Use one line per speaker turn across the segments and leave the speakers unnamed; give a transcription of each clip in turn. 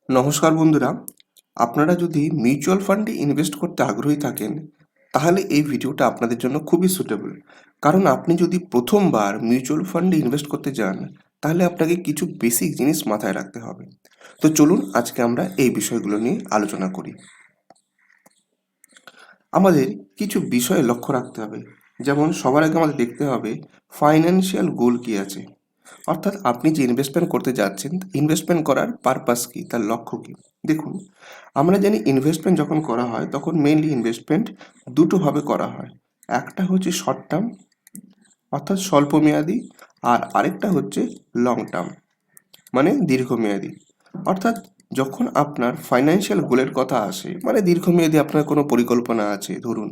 নমস্কার বন্ধুরা, আপনারা যদি মিউচুয়াল ফান্ডে ইনভেস্ট করতে আগ্রহী থাকেন তাহলে এই ভিডিওটা আপনাদের জন্য খুবই সুটেবল। কারণ আপনি যদি প্রথমবার মিউচুয়াল ফান্ডে ইনভেস্ট করতে যান তাহলে আপনাকে কিছু বেসিক জিনিস মাথায় রাখতে হবে। তো চলুন আজকে আমরা এই বিষয়গুলো নিয়ে আলোচনা করি। আমাদের কিছু বিষয়ে লক্ষ্য রাখতে হবে, যেমন সবার আগে আমাদের দেখতে হবে ফাইন্যান্সিয়াল গোল কী আছে, অর্থাৎ আপনি যে ইনভেস্টমেন্ট করতে যাচ্ছেন ইনভেস্টমেন্ট করার পারপাস কী, তার লক্ষ্য কী। দেখুন, আমরা জানি ইনভেস্টমেন্ট যখন করা হয় তখন মেইনলি ইনভেস্টমেন্ট দুটোভাবে করা হয়। একটা হচ্ছে শর্ট টার্ম অর্থাৎ স্বল্প মেয়াদি, আর আরেকটা হচ্ছে লং টার্ম মানে দীর্ঘমেয়াদী। অর্থাৎ যখন আপনার ফাইন্যান্সিয়াল গোলের কথা আসে, মানে দীর্ঘমেয়াদী আপনার কোনো পরিকল্পনা আছে, ধরুন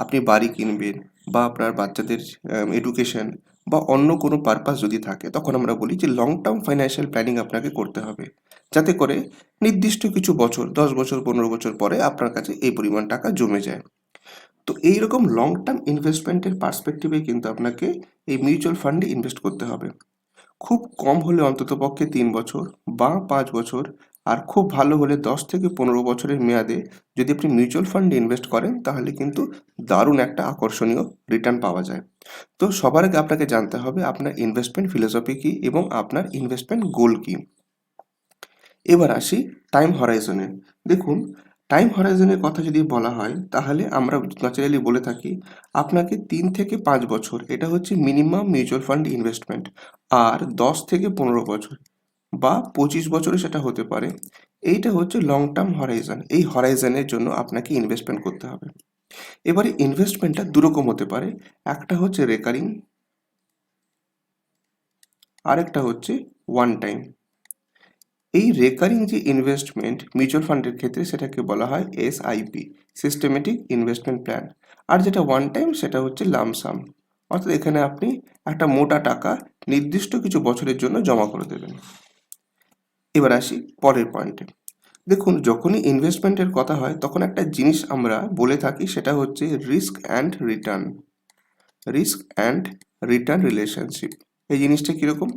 আপনি বাড়ি কিনবেন বা আপনার বাচ্চাদের এডুকেশন বা অন্য কোনো পারপাস যদি থাকে, তখন আমরা বলি যে লং টার্ম ফাইন্যান্সিয়াল প্ল্যানিং আপনাকে করতে হবে, যাতে করে নির্দিষ্ট কিছু বছর 10 বছর 15 বছর পরে আপনার কাছে এই পরিমাণ টাকা জমে যায়। তো এইরকম লং টার্ম ইনভেস্টমেন্টের পার্সপেক্টিভে কিন্তু আপনাকে এই মিউচুয়াল ফান্ডে ইনভেস্ট করতে হবে। খুব কম হলে অন্ততপক্ষে 3 বছর বা 5 বছর, আর খুব ভালো হলে 10 থেকে 15 বছরের মেয়াদে যদি আপনি মিউচুয়াল ফান্ডে ইনভেস্ট করেন তাহলে কিন্তু দারুণ একটা আকর্ষণীয় রিটার্ন পাওয়া যায়। তো সবার আগে আপনাকে জানতে হবে আপনার ইনভেস্টমেন্ট ফিলোসফি কী এবং আপনার ইনভেস্টমেন্ট গোল কী। এবার আসি টাইম হরাইজনে। দেখুন, টাইম হরাইজনের কথা যদি বলা হয় তাহলে আমরা ন্যাচারালি বলে থাকি আপনাকে 3 থেকে 5 বছর, এটা হচ্ছে মিনিমাম মিউচুয়াল ফান্ড ইনভেস্টমেন্ট, আর 10 থেকে 15 বছর বা 25 বছরে সেটা হতে পারে, এইটা হচ্ছে লং টার্ম হরাইজন। এই হরাইজনের জন্য আপনাকে ইনভেস্টমেন্ট করতে হবে। এবারে ইনভেস্টমেন্টটা দুরকম হতে পারে, একটা হচ্ছে রেকারিং, আরেকটা হচ্ছে ওয়ান টাইম। এই রেকারিং যে ইনভেস্টমেন্ট মিউচুয়াল ফান্ডের ক্ষেত্রে সেটাকে বলা হয় এসআইপি, সিস্টেমেটিক ইনভেস্টমেন্ট প্ল্যান। আর যেটা ওয়ান টাইম সেটা হচ্ছে লামসাম, অর্থাৎ এখানে আপনি একটা মোটা টাকা নির্দিষ্ট কিছু বছরের জন্য জমা করে দেবেন। এবার আসি পরের পয়েন্টে। দেখুন, যখনই ইনভেস্টমেন্টের কথা হয় তখন একটা জিনিস আমরা বলে থাকি, সেটা হচ্ছে risk and return. Risk and return relationship, এই জিনিসটা কীরকম?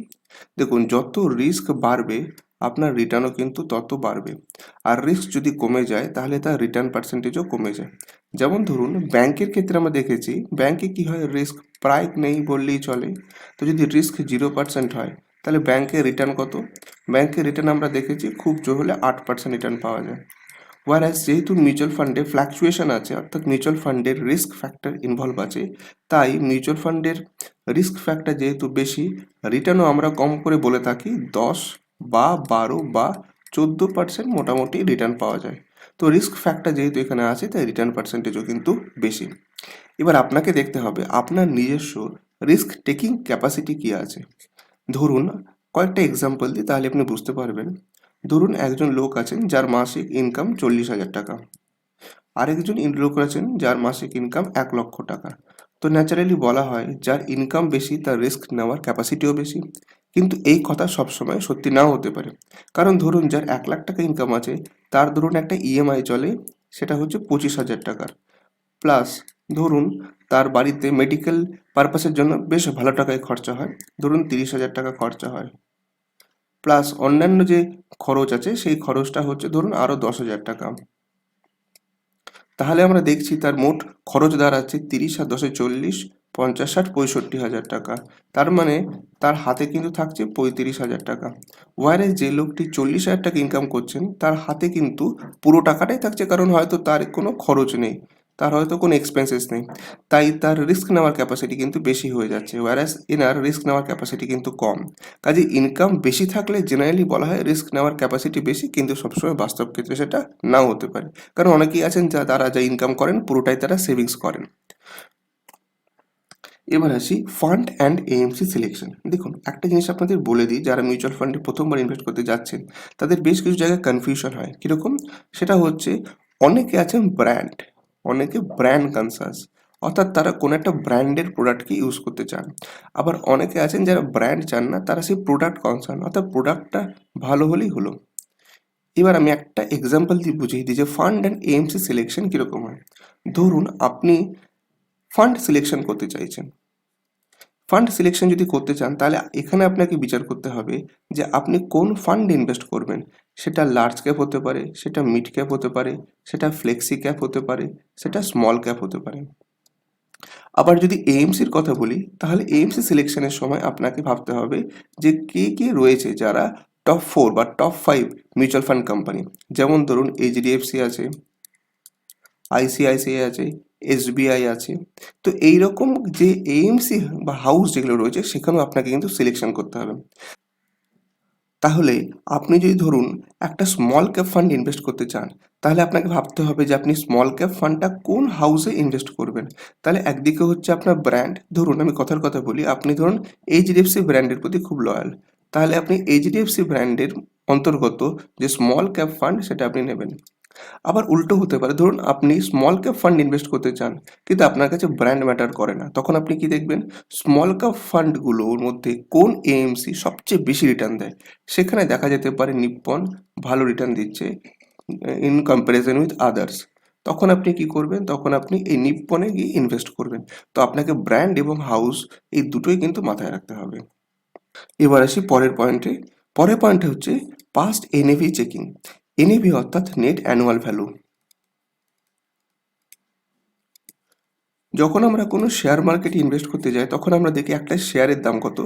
দেখুন, যত রিস্ক বাড়বে আপনার রিটার্নও কিন্তু তত বাড়বে, আর রিস্ক যদি কমে যায় তাহলে তার রিটার্ন পার্সেন্টেজও কমে যায়। যেমন ধরুন ব্যাংকের ক্ষেত্রে আমরা দেখেছি ব্যাংকে কি হয়, রিস্ক প্রায় নেই বললেই চলে। তো যদি রিস্ক 0% হয় তাহলে ব্যাংকের রিটার্ন কত? ব্যাংকের রিটার্ন আমরা দেখেছি খুব জোর হলে 8% রিটার্ন পাওয়া যায়। ওয়ারাস যেহেতু মিউচুয়াল ফান্ডে ফ্ল্যাকচুয়েশন আছে, অর্থাৎ মিউচুয়াল ফান্ডের রিস্ক ফ্যাক্টর ইনভলভ আছে, তাই মিউচুয়াল ফান্ডের রিস্ক ফ্যাক্টর যেহেতু বেশি, রিটার্নও আমরা কম করে বলে থাকি 10 বা 12 বা 14% মোটামুটি রিটার্ন পাওয়া যায়। তো রিস্ক ফ্যাক্টর যেহেতু এখানে আছে তাই রিটার্ন পার্সেন্টেজও কিন্তু বেশি। এবার আপনাকে দেখতে হবে আপনার নিজস্ব রিস্ক টেকিং ক্যাপাসিটি কী আছে। ধরুন, কয়েকটা এক্সাম্পল দিই তাহলে আপনি বুঝতে পারবেন। ধরুন একজন লোক আছেন যার মাসিক ইনকাম 40,000 টাকা, আরেকজন লোক আছেন যার মাসিক ইনকাম 1 লক্ষ টাকা। তো ন্যাচারালি বলা হয় যার ইনকাম বেশি তার রিস্ক নেওয়ার ক্যাপাসিটিও বেশি। কিন্তু এই কথা সবসময় সত্যি নাও হতে পারে, কারণ ধরুন যার 1 লাখ টাকা ইনকাম আছে তার ধরুন একটা ইএমআই চলে, সেটা হচ্ছে 25,000 টাকার। প্লাস ধরুন তার বাড়িতে মেডিকেল পারপাসের জন্য বেশ ভালো টাকায় খরচা হয়, ধরুন 30,000 টাকা খরচা হয়। প্লাস অন্যান্য যে খরচ আছে সেই খরচটা হচ্ছে ধরুন আরও 10,000 টাকা। তাহলে আমরা দেখছি তার মোট খরচ দাঁড়াচ্ছে 30 আর 10-এ 40, 50, 60, 65,000 টাকা। তার মানে তার হাতে কিন্তু থাকছে 35,000 টাকা। ওয়ারেস যে লোকটি 40,000 টাকা ইনকাম করছেন তার হাতে কিন্তু পুরো টাকাটাই থাকছে, কারণ হয়তো তার কোনো খরচ নেই, তার হয়তো কোনো এক্সপেন্সেস নেই, তাই তার রিস্ক নেওয়ার ক্যাপাসিটি কিন্তু বেশি হয়ে যাচ্ছে, ওয়ারেস এনার রিস্ক নেওয়ার ক্যাপাসিটি কিন্তু কম। কাজে ইনকাম বেশি থাকলে জেনারেলি বলা হয় রিস্ক নেওয়ার ক্যাপাসিটি বেশি, কিন্তু সবসময় বাস্তব ক্ষেত্রে সেটা নাও হতে পারে, কারণ অনেকেই আছেন তারা যা ইনকাম করেন পুরোটাই তারা সেভিংস করেন। এবার আসি ফান্ড অ্যান্ড এএমসি সিলেকশন। দেখুন, একটা জিনিস আপনাদের বলে দিই, যারা মিউচুয়াল ফান্ডে প্রথমবার ইনভেস্ট করতে যাচ্ছেন তাদের বেশ কিছু জায়গায় কনফিউশন হয়। কীরকম? সেটা হচ্ছে অনেকে আছেন ব্র্যান্ড, অনেকে ব্র্যান্ড কনসাস, অর্থাৎ তারা কোনো একটা ব্র্যান্ডের প্রোডাক্টকে ইউজ করতে চান। আবার অনেকে আছেন যারা ব্র্যান্ড চান না, তারা সেই প্রোডাক্ট কনসার্ন, অর্থাৎ প্রোডাক্টটা ভালো হলেই হলো। এবার আমি একটা এক্সাম্পল দিয়ে বুঝিয়ে দিই যে ফান্ড অ্যান্ড এএমসি সিলেকশন কীরকম হয়। ধরুন আপনি ফান্ড সিলেকশন করতে চাইছেন। ফান্ড সিলেকশন যদি করতে চান তাহলে এখানে আপনাকে বিচার করতে হবে যে আপনি কোন ফান্ডে ইনভেস্ট করবেন। সেটা লার্জ ক্যাপ হতে পারে, সেটা মিড ক্যাপ হতে পারে, সেটা ফ্লেক্সি ক্যাপ হতে পারে, সেটা স্মল ক্যাপ হতে পারে। আবার যদি এএমসির কথা বলি তাহলে এএমসি সিলেকশনের সময় আপনাকে ভাবতে হবে যে কে কে রয়েছে যারা টপ 4 বা টপ 5 মিউচুয়াল ফান্ড কোম্পানি। যেমন ধরুন এইচডিএফসি আছে, আইসিআইসিআই আছে, এসবিআই আছে। তো এইরকম যে এএমসি বা হাউস যেগুলো রয়েছে সেখানেও আপনাকে কিন্তু সিলেকশন করতে হবে। তাহলে আপনি যদি ধরুন একটা স্মল ক্যাপ ফান্ড ইনভেস্ট করতে চান তাহলে আপনাকে ভাবতে হবে যে আপনি স্মল ক্যাপ ফান্ডটা কোন হাউসে ইনভেস্ট করবেন। তাহলে একদিকে হচ্ছে আপনার ব্র্যান্ড, ধরুন আমি কথার কথা বলি, আপনি ধরুন এইচডিএফসি ব্র্যান্ডের প্রতি খুব লয়াল, তাহলে আপনি এইচডিএফসি ব্র্যান্ডের অন্তর্গত যে স্মল ক্যাপ ফান্ড সেটা আপনি নেবেন। আবার উল্টো হতে পারে, ধরুন আপনি স্মল ক্যাপ ফান্ড ইনভেস্ট করতে চান কিন্তু আপনার কাছে ব্র্যান্ড ম্যাটার করে না, তখন আপনি কি দেখবেন স্মল ক্যাপ ফান্ডগুলোর মধ্যে কোন এএমসি সবচেয়ে বেশি রিটার্ন দেয়। সেখানে দেখা যেতে পারে নিপ্পন ভালো রিটার্ন দিচ্ছে ইন কম্প্যারিজন উইথ আদার্স। তখন আপনি কি করবেন, তখন আপনি এই নিপ্পনে গিয়ে ইনভেস্ট করবেন। তো আপনাকে ব্র্যান্ড এবং হাউস এই দুটোই কিন্তু মাথায় রাখতে হবে। এবার আসি পরের পয়েন্টে। পরের পয়েন্টে হচ্ছে পাস্ট এনএভি চেকিং। এনএভি অর্থাৎ নেট অ্যানুয়াল ভ্যালু। যখন আমরা কোনো শেয়ার মার্কেটে ইনভেস্ট করতে যাই তখন আমরা দেখি একটা শেয়ারের দাম কত,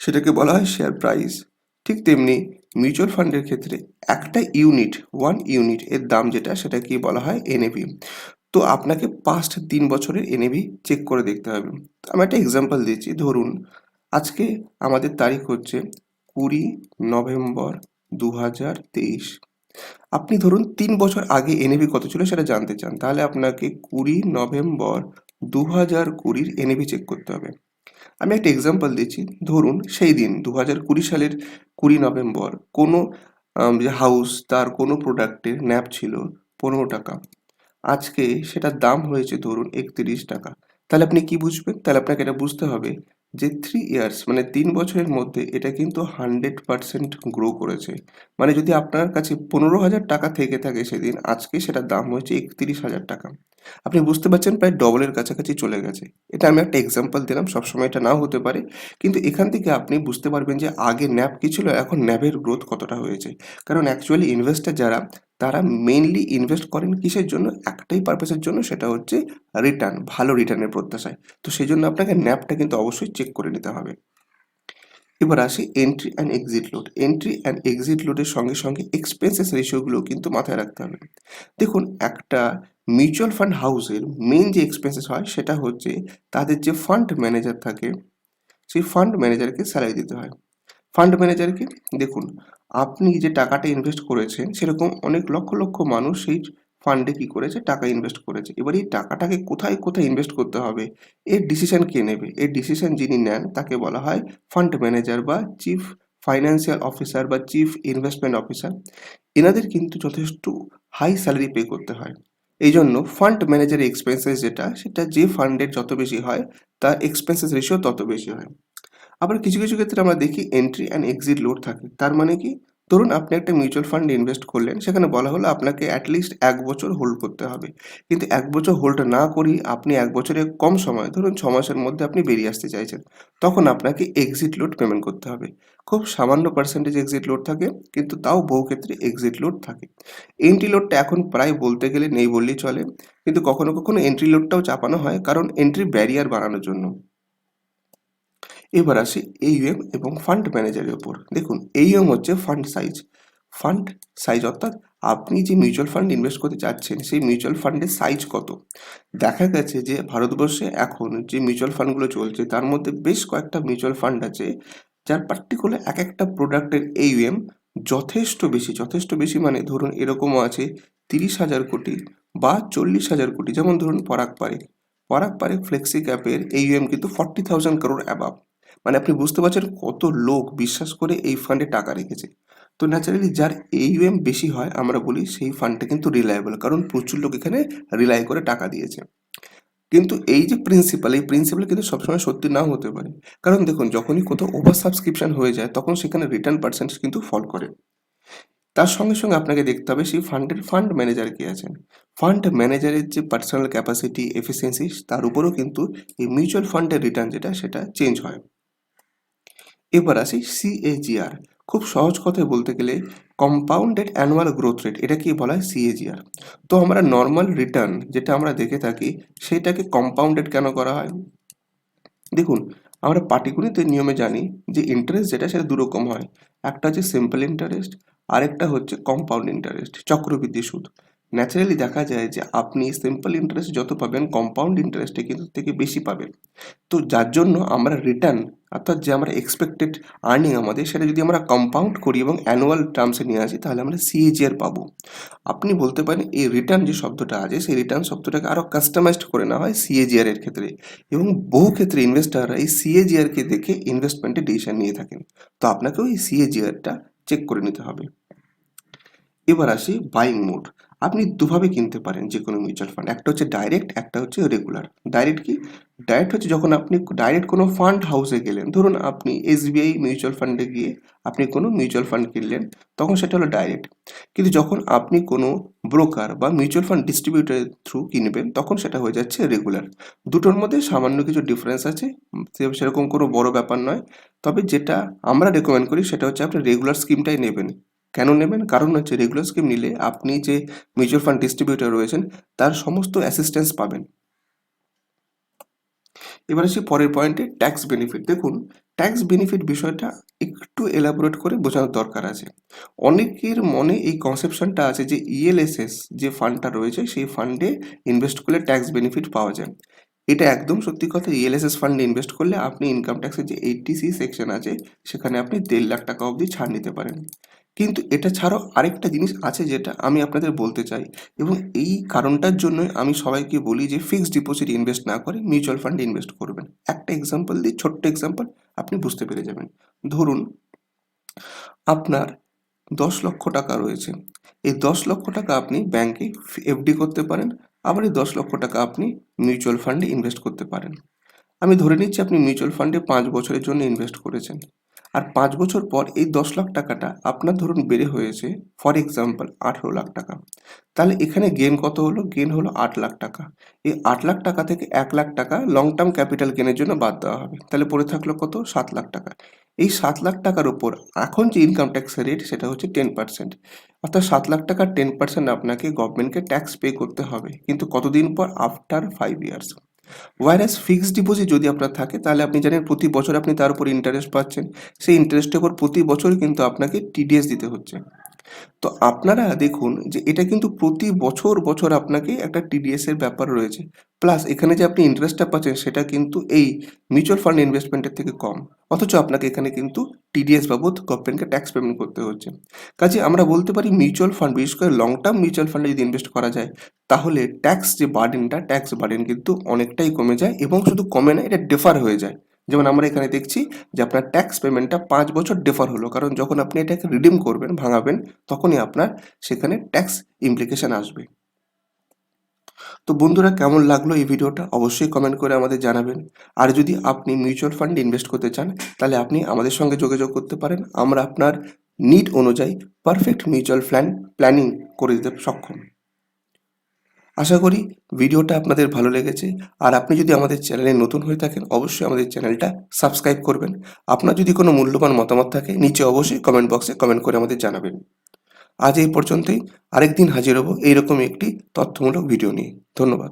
সেটাকে বলা হয় শেয়ার প্রাইস। ঠিক তেমনি মিউচুয়াল ফান্ডের ক্ষেত্রে একটা ইউনিট, 1 ইউনিট এর দাম যেটা সেটাকে বলা হয় এনএভি। তো আপনাকে পাস্ট 3 বছরের এনএভি চেক করে দেখতে হবে। আমি একটা এক্সাম্পল দিচ্ছি, ধরুন আজকে আমাদের তারিখ হচ্ছে 20 নভেম্বর 2023। আপনি ধরুন 3 বছর আগে এনএভি কত ছিল সেটা জানতে চান, তাহলে আপনাকে 20 নভেম্বর 2020 এনএভি চেক করতে হবে। আমি একটা এক্সাম্পল দিচ্ছি, ধরুন সেই দিন 2020 সালের 20 নভেম্বর কোনো যে হাউস তার কোনো প্রোডাক্টের ন্যাপ ছিল 15 টাকা, আজকে সেটার দাম হয়েছে ধরুন 31 টাকা। তাহলে আপনি কি বুঝবেন, তাহলে আপনাকে এটা বুঝতে হবে যে 3 ইয়ার্স মানে 3 বছরের মধ্যে এটা কিন্তু 100% গ্রো করেছে। মানে যদি আপনার কাছে 15,000 টাকা থেকে থাকে সেদিন, আজকে সেটার দাম হয়েছে 31,000 টাকা। আপনি বুঝতে পারছেন প্রায় ডবলের কাছাকাছি চলে গেছে। এটা আমি একটা এক্সাম্পল দিলাম, সবসময় এটা নাও হতে পারে, কিন্তু এখান থেকে আপনি বুঝতে পারবেন যে আগে ন্যাপ কী ছিল, এখন ন্যাপের গ্রোথ কতটা হয়েছে। কারণ অ্যাকচুয়ালি ইনভেস্টার যারা, তারা মেইনলি ইনভেস্ট করেন কিসের জন্য, একটাই পারপাসের জন্য, সেটা হচ্ছে রিটার্ন, ভালো রিটার্নের প্রত্যাশায়। তো সেই জন্য আপনাকে ন্যাপটা কিন্তু অবশ্যই চেক করে নিতে হবে। এবার আসি entry and exit load. Entry and exit লোডের সঙ্গে সঙ্গে এক্সপেন্সেস রেশিওগুলো কিন্তু মাথায় রাখতে হবে। দেখুন একটা মিউচুয়াল ফান্ড হাউসের মেইন যে এক্সপেন্সেস হয় সেটা হচ্ছে তাদের যে ফান্ড ম্যানেজার থাকে, সেই ফান্ড ম্যানেজারকে স্যালারি দিতে হয়। ফান্ড ম্যানেজারকে, দেখুন আপনি যে টাকাটা ইনভেস্ট করেছেন সেরকম অনেক লক্ষ লক্ষ মানুষ সেই ফান্ডে কি করেছে, টাকা ইনভেস্ট করেছে। এবার এই টাকাটাকে কোথায় কোথায় ইনভেস্ট করতে হবে এর ডিসিশন কে নেবে, এর ডিসিশন যিনি নেন তাকে বলা হয় ফান্ড ম্যানেজার বা চিফ ফাইন্যান্সিয়াল অফিসার বা চিফ ইনভেস্টমেন্ট অফিসার। এনাদের কিন্তু যথেষ্ট হাই স্যালারি পে করতে হয়। এই জন্য ফান্ড ম্যানেজারের এক্সপেন্সেস যেটা, সেটা যে ফান্ডের যত বেশি হয় তার এক্সপেন্সেস রেশিও তত বেশি হয়। আবার কিছু কিছু ক্ষেত্রে আমরা দেখি এন্ট্রি অ্যান্ড এক্সিট লোড থাকে। তার মানে কি, ধরুন আপনি একটা মিউচুয়াল ফান্ড ইনভেস্ট করলেন, সেখানে বলা হলো আপনাকে অ্যাটলিস্ট 1 বছর হোল্ড করতে হবে, কিন্তু 1 বছর হোল্ড না করেই আপনি 1 বছরের কম সময়, ধরুন 6 মাসের মধ্যে আপনি বেরিয়ে আসতে চাইছেন, তখন আপনাকে এক্সিট লোড পেমেন্ট করতে হবে। খুব সামান্য পার্সেন্টেজ এক্সিট লোড থাকে, কিন্তু তাও বহু ক্ষেত্রে এক্সিট লোড থাকে। এন্ট্রি লোডটা এখন প্রায় বলতে গেলে নেই বললেই চলে, কিন্তু কখনো কখনো এন্ট্রি লোডটাও চাপানো হয় কারণ এন্ট্রি ব্যারিয়ার বাড়ানোর জন্য। এবার আসি এইউএম এবং ফান্ড ম্যানেজারের উপর। দেখুন এইউএম হচ্ছে ফান্ড সাইজ। ফান্ড সাইজ অর্থাৎ আপনি যে মিউচুয়াল ফান্ড ইনভেস্ট করতে চাচ্ছেন সেই মিউচুয়াল ফান্ডের সাইজ কত। দেখা গেছে যে ভারতবর্ষে এখন যে মিউচুয়াল ফান্ডগুলো চলছে তার মধ্যে বেশ কয়েকটা মিউচুয়াল ফান্ড আছে যার পার্টিকুলার এক একটা প্রোডাক্টের এইউএম যথেষ্ট বেশি মানে ধরুন এরকমও আছে 30,000 কোটি বা 40,000 কোটি। যেমন ধরুন পরাগ পারেখ ফ্লেক্সি ক্যাপের এইউএম কিন্তু 40,000 crore অ্যাবাভ। মানে আপনি বুঝতে পারছেন কত লোক বিশ্বাস করে এই ফান্ডে টাকা রেখেছে। তো ন্যাচারালি যার এইউএম বেশি হয় আমরা বলি সেই ফান্ডটা কিন্তু রিলায়েবল, কারণ প্রচুর লোক এখানে রিলাই করে টাকা দিয়েছে। কিন্তু এই যে প্রিন্সিপাল কিন্তু সবসময় সত্যি নাও হতে পারে, কারণ দেখুন যখনই কোথাও ওভার সাবস্ক্রিপশন হয়ে যায় তখন সেখানে রিটার্ন পার্সেন্টেজ কিন্তু ফল করে। তার সঙ্গে সঙ্গে আপনাকে দেখতে হবে সেই ফান্ডের ফান্ড ম্যানেজার কে আছেন। ফান্ড ম্যানেজারের যে পার্সোনাল ক্যাপাসিটি, এফিসিয়েন্সি, তার উপরেও কিন্তু এই মিউচুয়াল ফান্ডের রিটার্ন যেটা সেটা চেঞ্জ হয়। এবার আসি সিএজিআর। খুব সহজ কথায় বলতে গেলে কম্পাউন্ডেড অ্যানুয়াল গ্রোথ রেট, এটা কি বলা হয়? সিএজিআর। তো আমরা নর্মাল রিটার্ন যেটা আমরা দেখে থাকি সেটাকে কম্পাউন্ডেড কেন করা হয়? দেখুন, আমরা পাটিগণিতের নিয়মে জানি যে ইন্টারেস্ট যেটা সেটা দুরকম হয়। একটা হচ্ছে সিম্পল ইন্টারেস্ট, আরেকটা হচ্ছে কম্পাউন্ড ইন্টারেস্ট, চক্রবৃদ্ধি সুদ। ন্যাচারালি দেখা যায় যে আপনি সিম্পল ইন্টারেস্ট যত পাবেন কম্পাউন্ড ইন্টারেস্টে কিন্তু থেকে বেশি পাবেন। তো যার জন্য আমরা রিটার্ন অর্থাৎ যে আমরা এক্সপেক্টেড আর্নিং আমাদের সেটা যদি আমরা কম্পাউন্ড করি এবং অ্যানুয়াল টার্মসে নিয়ে আসি তাহলে আমরা সিএজিআর পাবো। আপনি বলতে পারেন এই রিটার্ন যে শব্দটা আছে সেই রিটার্ন শব্দটাকে আরও কাস্টমাইজড করে নেওয়া হয় সিএজিআর এর ক্ষেত্রে, এবং বহু ক্ষেত্রে ইনভেস্টাররা এই সিএজিআর কে দেখে ইনভেস্টমেন্টে ডিসিশন নিয়ে থাকেন। তো আপনাকেও এই সিএজিআরটা চেক করে নিতে হবে। এবার আসি বাইং মোড। আপনি দুভাবে কিনতে পারেন যে কোনো মিউচুয়াল ফান্ড, একটা হচ্ছে ডাইরেক্ট, একটা হচ্ছে রেগুলার। ডাইরেক্ট কি? ডাইরেক্ট হচ্ছে যখন আপনি ডাইরেক্ট কোনো ফান্ড হাউসে গেলেন, ধরুন আপনি এসবিআই মিউচুয়াল ফান্ডে গিয়ে আপনি কোনো মিউচুয়াল ফান্ড কিনলেন, তখন সেটা হলো ডাইরেক্ট। কিন্তু যখন আপনি কোনো ব্রোকার বা মিউচুয়াল ফান্ড ডিস্ট্রিবিউটরের থ্রু কিনবেন তখন সেটা হয়ে যাচ্ছে রেগুলার। দুটোর মধ্যে সামান্য কিছু ডিফারেন্স আছে, সেরকম কোনো বড় ব্যাপার নয়। তবে যেটা আমরা রেকমেন্ড করি সেটা হচ্ছে আপনি রেগুলার স্কিমটাই নেবেন। কেন নেবেন? কারণ হচ্ছে রেগুলার স্কিম নিলে আপনি যে মিউচুয়াল ফান্ড ডিস্ট্রিবিউটর রয়েছেন তার সমস্ত অ্যাসিস্ট্যান্স পাবেন। এবার আসি পরের পয়েন্টে, ট্যাক্স বেনিফিট। দেখুন, ট্যাক্স বেনিফিট বিষয়টা একটু এলাবোরেট করে বোঝানোর দরকার আছে। অনেকের মনে এই কনসেপশনটা আছে যে ইএলএসএস যে ফান্ডটা রয়েছে সেই ফান্ডে ইনভেস্ট করলে ট্যাক্স বেনিফিট পাওয়া যায়। এটা একদম সত্যি কথা। ইএলএসএস ফান্ডে ইনভেস্ট করলে আপনি ইনকাম ট্যাক্সের যে 80C সেকশন আছে সেখানে আপনি 1.5 লাখ টাকা অবধি ছাড় নিতে পারেন। কিন্তু এটা ছাড়াও আরেকটা জিনিস আছে যেটা আমি আপনাদের বলতে চাই, এবং এই কারণটার জন্যই আমি সবাইকে বলি যে ফিক্সড ডিপোজিট ইনভেস্ট না করে মিউচুয়াল ফান্ডে ইনভেস্ট করবেন। একটা এক্সাম্পল দিই, ছোট্ট এক্সাম্পল, আপনি বুঝতে পেরে যাবেন। ধরুন আপনার 10 লক্ষ টাকা রয়েছে। এই 10 লক্ষ টাকা আপনি ব্যাংকে এফডি করতে পারেন, আবার এই 10 লক্ষ টাকা আপনি মিউচুয়াল ফান্ডে ইনভেস্ট করতে পারেন। আমি ধরে নিচ্ছি আপনি মিউচুয়াল ফান্ডে 5 বছরের জন্য ইনভেস্ট করেছেন, আর 5 বছর পর এই 10 লাখ টাকাটা আপনার ধরুন বেড়ে হয়েছে ফর এক্সাম্পল 18 লাখ টাকা। তাহলে এখানে গেন কত হলো? গেন হলো 8 লাখ টাকা। এই 8 লাখ টাকা থেকে 1 লাখ টাকা লং টার্ম ক্যাপিটাল গেনের জন্য বাদ দেওয়া হবে, তাহলে পড়ে থাকলো কত? 7 লাখ টাকা। এই 7 লাখ টাকার উপর এখন যে ইনকাম ট্যাক্সের রেট সেটা হচ্ছে 10%। অর্থাৎ 7 লাখ টাকার 10% আপনাকে গভর্নমেন্টকে ট্যাক্স পে করতে হবে, কিন্তু কতদিন পর? After 5 years. Warsaw fixed deposit যদি আপনার থাকে তাহলে আপনি জানেন প্রতি বছর আপনি তার উপর ইন্টারেস্ট পাচ্ছেন, সেই ইন্টারেস্টের উপর প্রতি বছর কিন্তু আপনাকে টিডিএস দিতে হচ্ছে। তো আপনারা দেখুন যে এটা কিন্তু প্রতি বছর বছর আপনাকে একটা টিডিএস এর ব্যাপার রয়েছে, প্লাস এখানে যে আপনি ইন্টারেস্টটা পাচ্ছেন সেটা কিন্তু এই মিউচুয়াল ফান্ড ইনভেস্টমেন্টের থেকে কম, অথচ আপনাকে এখানে কিন্তু টিডিএস বাবদ গভর্নমেন্টকে ট্যাক্স পেমেন্ট করতে হচ্ছে। কাজে আমরা বলতে পারি মিউচুয়াল ফান্ড, বিশেষ করে লং টার্ম মিউচুয়াল ফান্ডে যদি ইনভেস্ট করা যায় তাহলে ট্যাক্স যে বার্ডেনটা, ট্যাক্স বার্ডেন কিন্তু অনেকটাই কমে যায়, এবং শুধু কমে না, এটা ডেফার হয়ে যায়। যেমন আমরা এখানে দেখছি যে আপনার ট্যাক্স পেমেন্টটা 5 বছর ডেফার হলো, কারণ যখন আপনি এটাকে রিডিম করবেন, ভাঙাবেন, তখনই আপনার সেখানে ট্যাক্স ইমপ্লিকেশন আসবে। তো বন্ধুরা, কেমন লাগলো এই ভিডিওটা অবশ্যই কমেন্ট করে আমাদের জানাবেন। আর যদি আপনি মিউচুয়াল ফান্ডে ইনভেস্ট করতে চান তাহলে আপনি আমাদের সঙ্গে যোগাযোগ করতে পারেন। আমরা আপনার নিড অনুযায়ী পারফেক্ট মিউচুয়াল প্ল্যানিং করে দিতে সক্ষম। আশা করি ভিডিওটা আপনাদের ভালো লেগেছে, আর আপনি যদি আমাদের চ্যানেলে নতুন হয়ে থাকেন অবশ্যই আমাদের চ্যানেলটা সাবস্ক্রাইব করবেন। আপনার যদি কোনো মূল্যবান মতামত থাকে নিচে অবশ্যই কমেন্ট বক্সে কমেন্ট করে আমাদের জানাবেন। আজ এই পর্যন্তই, আরেকদিন হাজির হব এইরকম একটি তথ্যমূলক ভিডিও নিয়ে। ধন্যবাদ।